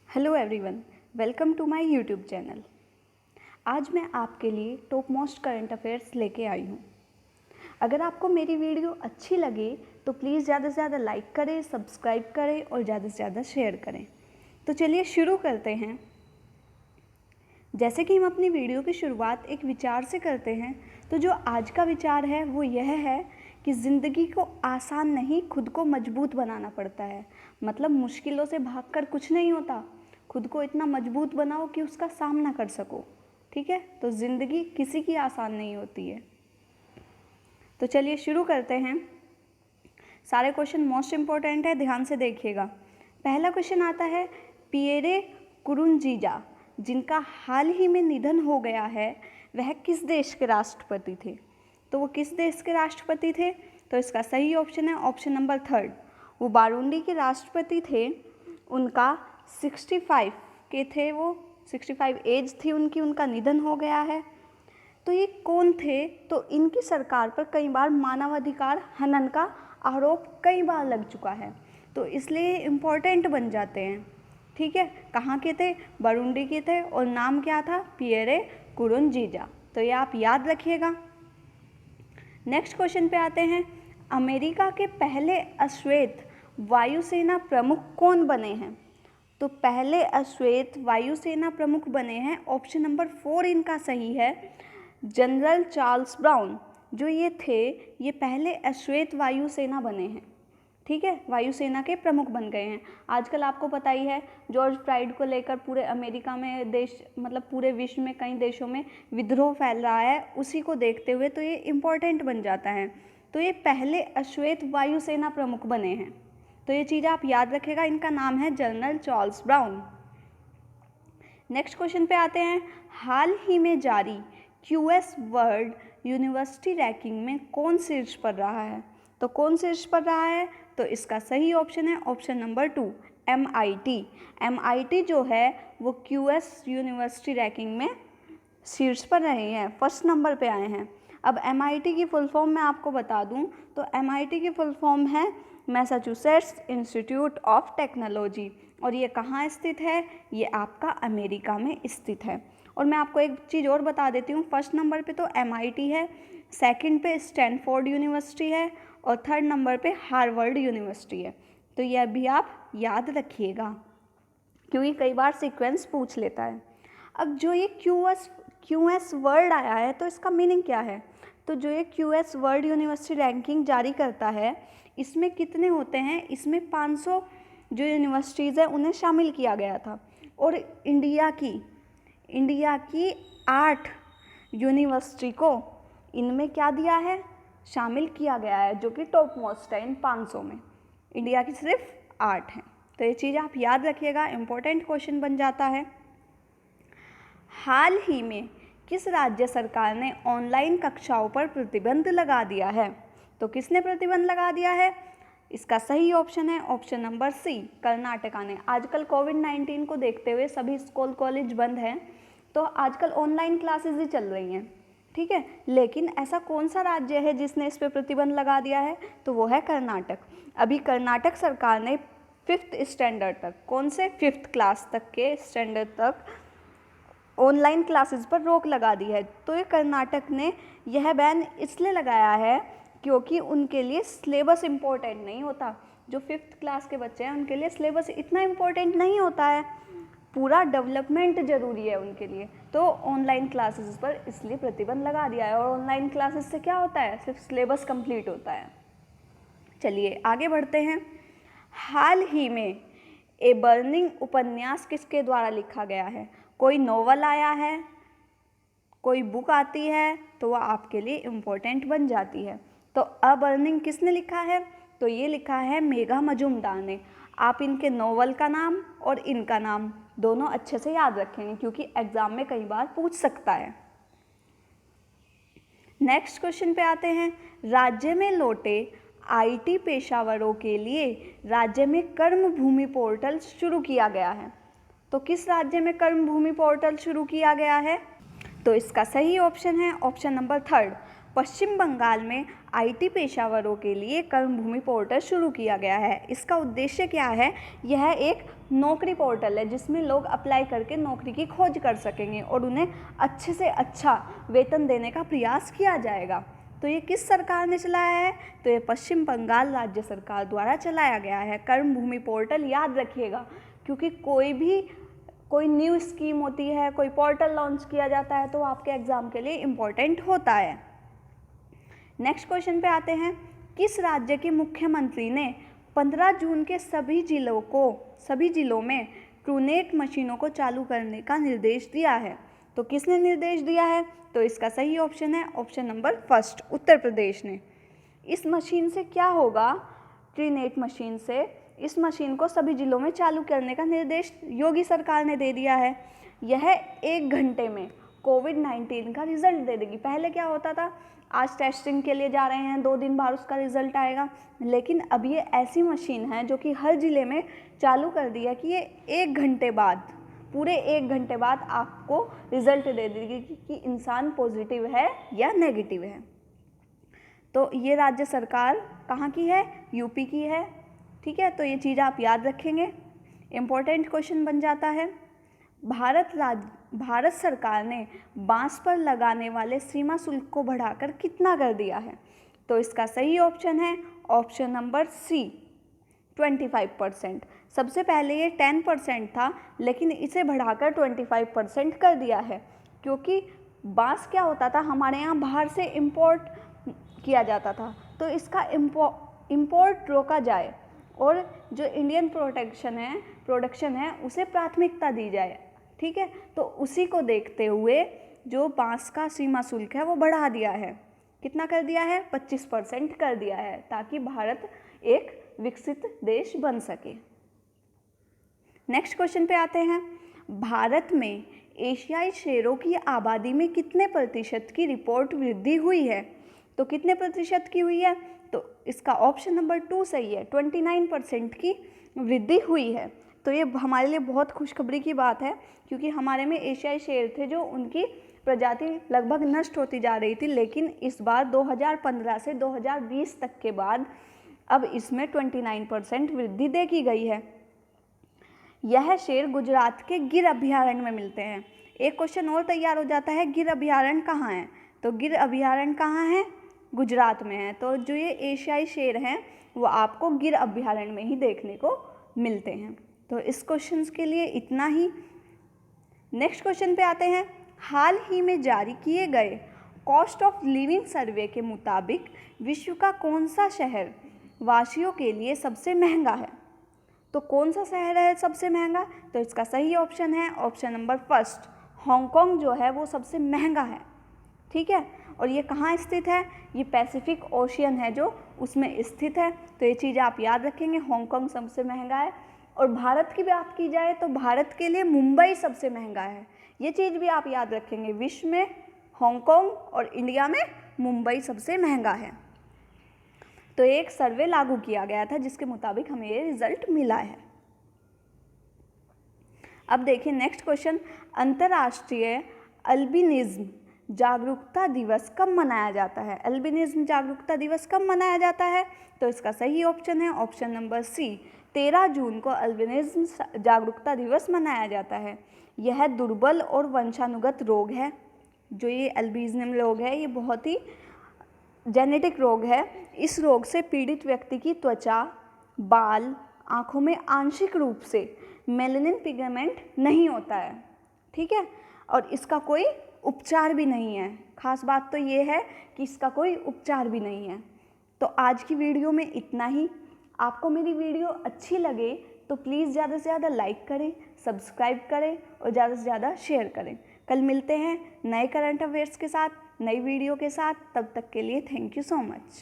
Hello everyone, welcome to my YouTube channel. आज मैं आपके लिए टॉप मोस्ट करंट अफेयर्स लेके आई हूँ। अगर आपको मेरी वीडियो अच्छी लगे तो प्लीज़ ज़्यादा से ज़्यादा लाइक करें, सब्सक्राइब करें और ज़्यादा से ज़्यादा शेयर करें। तो चलिए शुरू करते हैं। जैसे कि हम अपनी वीडियो की शुरुआत एक विचार से करते हैं, तो जो आज का विचार है वो यह है कि ज़िंदगी को आसान नहीं, खुद को मजबूत बनाना पड़ता है। मतलब मुश्किलों से भागकर कुछ नहीं होता, खुद को इतना मजबूत बनाओ कि उसका सामना कर सको। ठीक है, तो ज़िंदगी किसी की आसान नहीं होती है। तो चलिए शुरू करते हैं। सारे क्वेश्चन मोस्ट इम्पोर्टेंट है, ध्यान से देखिएगा। पहला क्वेश्चन आता है, पिएरे कुरुंजीजा जिनका हाल ही में निधन हो गया है, वह किस देश के राष्ट्रपति थे? तो वो किस देश के राष्ट्रपति थे? तो इसका सही ऑप्शन है ऑप्शन नंबर 3। वो बारूंडी के राष्ट्रपति थे। उनका 65 के थे, वो 65 एज थी उनकी, उनका निधन हो गया है। तो ये कौन थे? तो इनकी सरकार पर कई बार मानवाधिकार हनन का आरोप कई बार लग चुका है, तो इसलिए इम्पोर्टेंट बन जाते हैं। ठीक है, कहाँ के थे? बारूंडी के थे और नाम क्या था? पिएरे कुरुंजीजा। तो ये आप याद रखिएगा। नेक्स्ट क्वेश्चन पे आते हैं। अमेरिका के पहले अश्वेत वायुसेना प्रमुख कौन बने हैं? तो पहले अश्वेत वायुसेना प्रमुख बने हैं, ऑप्शन नंबर 4 इनका सही है, जनरल चार्ल्स ब्राउन। जो ये थे, ये पहले अश्वेत वायुसेना बने हैं। ठीक है, वायुसेना के प्रमुख बन गए हैं। आजकल आपको पता ही है, जॉर्ज फ्लाइड को लेकर पूरे अमेरिका में मतलब पूरे विश्व में कई देशों में विद्रोह फैल रहा है। उसी को देखते हुए तो ये इम्पोर्टेंट बन जाता है। तो ये पहले अश्वेत वायुसेना प्रमुख बने हैं, तो ये चीज़ आप याद रखेगा। इनका नाम है general Charles brown. Next question पे आते हैं। हाल ही में जारी क्यूएस वर्ल्ड यूनिवर्सिटी रैंकिंग में कौन शीर्ष पर रहा है? तो कौन शीर्ष पर रहा है? तो इसका सही ऑप्शन है ऑप्शन नंबर 2, MIT। MIT जो है वो क्यूएस यूनिवर्सिटी रैंकिंग में शीर्ष पर रहे हैं, फर्स्ट नंबर पे आए हैं। अब MIT की फुल फॉर्म मैं आपको बता दूं, तो MIT की फुल फॉर्म है मैसाचुसेट्स इंस्टीट्यूट ऑफ टेक्नोलॉजी, और ये कहाँ स्थित है? ये आपका अमेरिका में स्थित है। और मैं आपको एक चीज़ और बता देती हूँ, फर्स्ट नंबर पे तो MIT है, सेकंड पे स्टैनफोर्ड यूनिवर्सिटी है और थर्ड नंबर पे हार्वर्ड यूनिवर्सिटी है। तो यह भी आप याद रखिएगा, क्योंकि कई बार सीक्वेंस पूछ लेता है। अब जो ये क्यूएस वर्ल्ड आया है, तो इसका मीनिंग क्या है? तो जो ये क्यूएस वर्ल्ड यूनिवर्सिटी रैंकिंग जारी करता है, इसमें कितने होते हैं? इसमें 500 जो यूनिवर्सिटीज़ हैं उन्हें शामिल किया गया था, और इंडिया की 8 यूनिवर्सिटी को इनमें क्या दिया है? शामिल किया गया है, जो कि टॉप मोस्ट है इन 500 में। इंडिया की सिर्फ 8 हैं। तो ये चीज़ आप याद रखिएगा, इम्पोर्टेंट क्वेश्चन बन जाता है। हाल ही में किस राज्य सरकार ने ऑनलाइन कक्षाओं पर प्रतिबंध लगा दिया है? तो किसने प्रतिबंध लगा दिया है? इसका सही ऑप्शन है ऑप्शन नंबर C, कर्नाटका ने। आजकल कोविड-19 को देखते हुए सभी स्कूल कॉलेज बंद हैं, तो आजकल ऑनलाइन क्लासेस ही चल रही हैं। ठीक है, लेकिन ऐसा कौन सा राज्य है जिसने इस पर प्रतिबंध लगा दिया है? तो वो है कर्नाटक। अभी कर्नाटक सरकार ने 5th स्टैंडर्ड तक, कौन से 5th क्लास तक के स्टैंडर्ड तक ऑनलाइन क्लासेस पर रोक लगा दी है। तो ये कर्नाटक ने यह बैन इसलिए लगाया है क्योंकि उनके लिए सिलेबस इम्पोर्टेंट नहीं होता। जो 5th क्लास के बच्चे हैं उनके लिए सिलेबस इतना इम्पोर्टेंट नहीं होता है, पूरा डेवलपमेंट ज़रूरी है उनके लिए। तो ऑनलाइन क्लासेस पर इसलिए प्रतिबंध लगा दिया है, और ऑनलाइन क्लासेस से क्या होता है? सिर्फ सिलेबस कंप्लीट होता है। चलिए आगे बढ़ते हैं। हाल ही में ए बर्निंग उपन्यास किसके द्वारा लिखा गया है? कोई नोवेल आया है, कोई बुक आती है, तो वह आपके लिए इम्पोर्टेंट बन जाती है। तो अ बर्निंग किसने लिखा है? तो ये लिखा है मेघा मजुमदार ने। आप इनके नोवेल का नाम और इनका नाम दोनों अच्छे से याद रखेंगे, क्योंकि एग्जाम में कई बार पूछ सकता है। नेक्स्ट क्वेश्चन पे आते हैं। राज्य में लौटे IT पेशावरों के लिए राज्य में कर्म भूमि पोर्टल शुरू किया गया है। तो किस राज्य में कर्म भूमि पोर्टल शुरू किया गया है? तो इसका सही ऑप्शन है ऑप्शन नंबर 3, पश्चिम बंगाल में IT पेशावरों के लिए कर्म भूमि पोर्टल शुरू किया गया है। इसका उद्देश्य क्या है? यह एक नौकरी पोर्टल है जिसमें लोग अप्लाई करके नौकरी की खोज कर सकेंगे और उन्हें अच्छे से अच्छा वेतन देने का प्रयास किया जाएगा। तो ये किस सरकार ने चलाया है? तो ये पश्चिम बंगाल राज्य सरकार द्वारा चलाया गया है कर्म भूमि पोर्टल। याद रखिएगा, क्योंकि कोई न्यू स्कीम होती है, कोई पोर्टल लॉन्च किया जाता है तो आपके एग्ज़ाम के लिए इम्पोर्टेंट होता है। नेक्स्ट क्वेश्चन पे आते हैं। किस राज्य के मुख्यमंत्री ने 15 जून के सभी जिलों में ट्रूनेट मशीनों को चालू करने का निर्देश दिया है? तो किसने निर्देश दिया है? तो इसका सही ऑप्शन है option number first, Uttar Pradesh ने। इस मशीन से क्या होगा? ट्रूनेट मशीन से इस मशीन को सभी जिलों में चालू करने का निर्देश योगी सरकार ने दे दिया है। यह 1 घंटे में कोविड-19 का रिजल्ट दे देगी। पहले क्या होता था, आज टेस्टिंग के लिए जा रहे हैं, 2 दिन बाद उसका रिजल्ट आएगा, लेकिन अब ये ऐसी मशीन है जो कि हर ज़िले में चालू कर दी है कि ये 1 घंटे बाद, पूरे 1 घंटे बाद आपको रिजल्ट दे देगी कि इंसान पॉजिटिव है या नेगेटिव है। तो ये राज्य सरकार कहाँ की है? यूपी की है। ठीक है, तो ये चीज़ आप याद रखेंगे, इम्पोर्टेंट क्वेश्चन बन जाता है। भारत सरकार ने बांस पर लगाने वाले सीमा शुल्क को बढ़ाकर कितना कर दिया है? तो इसका सही ऑप्शन है ऑप्शन नंबर सी, 25%। सबसे पहले ये 10% था, लेकिन इसे बढ़ाकर 25% कर दिया है, क्योंकि बांस क्या होता था, हमारे यहाँ बाहर से इम्पोर्ट किया जाता था, तो इसका इम्पोर्ट रोका जाए और जो इंडियन प्रोडक्शन है उसे प्राथमिकता दी जाए। ठीक है, तो उसी को देखते हुए जो बांस का सीमा शुल्क है वो बढ़ा दिया है। कितना कर दिया है? 25% कर दिया है, ताकि भारत एक विकसित देश बन सके। नेक्स्ट क्वेश्चन पे आते हैं। भारत में एशियाई शेरों की आबादी में कितने प्रतिशत की रिपोर्ट वृद्धि हुई है? तो कितने प्रतिशत की हुई है? तो इसका ऑप्शन नंबर 2 सही है, 29% की वृद्धि हुई है। तो ये हमारे लिए बहुत खुशखबरी की बात है, क्योंकि हमारे में एशियाई शेर थे जो उनकी प्रजाति लगभग नष्ट होती जा रही थी, लेकिन इस बार 2015 से 2020 तक के बाद अब इसमें 29% वृद्धि देखी गई है। यह शेर गुजरात के गिर अभयारण्य में मिलते हैं। एक क्वेश्चन और तैयार हो जाता है, गिर अभयारण्य कहाँ है? तो गिर अभयारण्य कहाँ है? गुजरात में है। तो जो ये एशियाई शेर हैं वो आपको गिर अभयारण्य में ही देखने को मिलते हैं। तो इस क्वेश्चन के लिए इतना ही। नेक्स्ट क्वेश्चन पे आते हैं। हाल ही में जारी किए गए कॉस्ट ऑफ लिविंग सर्वे के मुताबिक विश्व का कौन सा शहर वासियों के लिए सबसे महंगा है? तो कौन सा शहर है सबसे महंगा? तो इसका सही ऑप्शन है ऑप्शन नंबर फर्स्ट, हांगकांग जो है वो सबसे महंगा है। ठीक है, और ये कहाँ स्थित है? ये पैसिफिक ओशियन है जो उसमें स्थित है। तो ये चीज़ आप याद रखेंगे, हांगकांग सबसे महंगा है। और भारत की बात की जाए तो भारत के लिए मुंबई सबसे महंगा है। ये चीज़ भी आप याद रखेंगे, विश्व में हांगकांग और इंडिया में मुंबई सबसे महंगा है। तो एक सर्वे लागू किया गया था जिसके मुताबिक हमें ये रिजल्ट मिला है। अब देखिए नेक्स्ट क्वेश्चन। अंतर्राष्ट्रीय अल्बिनिज्म जागरूकता दिवस कब मनाया जाता है? अल्बिनिज्म जागरूकता दिवस कब मनाया जाता है? तो इसका सही ऑप्शन है ऑप्शन नंबर सी, 13 जून को अल्बिनिज्म जागरूकता दिवस मनाया जाता है। यह दुर्बल और वंशानुगत रोग है। जो ये अल्बिनिज्म रोग है ये बहुत ही जेनेटिक रोग है। इस रोग से पीड़ित व्यक्ति की त्वचा, बाल, आँखों में आंशिक रूप से मेलानिन पिगमेंट नहीं होता है। ठीक है, और इसका कोई उपचार भी नहीं है। खास बात तो ये है कि इसका कोई उपचार भी नहीं है। तो आज की वीडियो में इतना ही। आपको मेरी वीडियो अच्छी लगे तो प्लीज़ ज़्यादा से ज़्यादा लाइक करें, सब्सक्राइब करें और ज़्यादा से ज़्यादा शेयर करें। कल मिलते हैं नए करंट अफेयर्स के साथ, नई वीडियो के साथ। तब तक के लिए थैंक यू सो मच।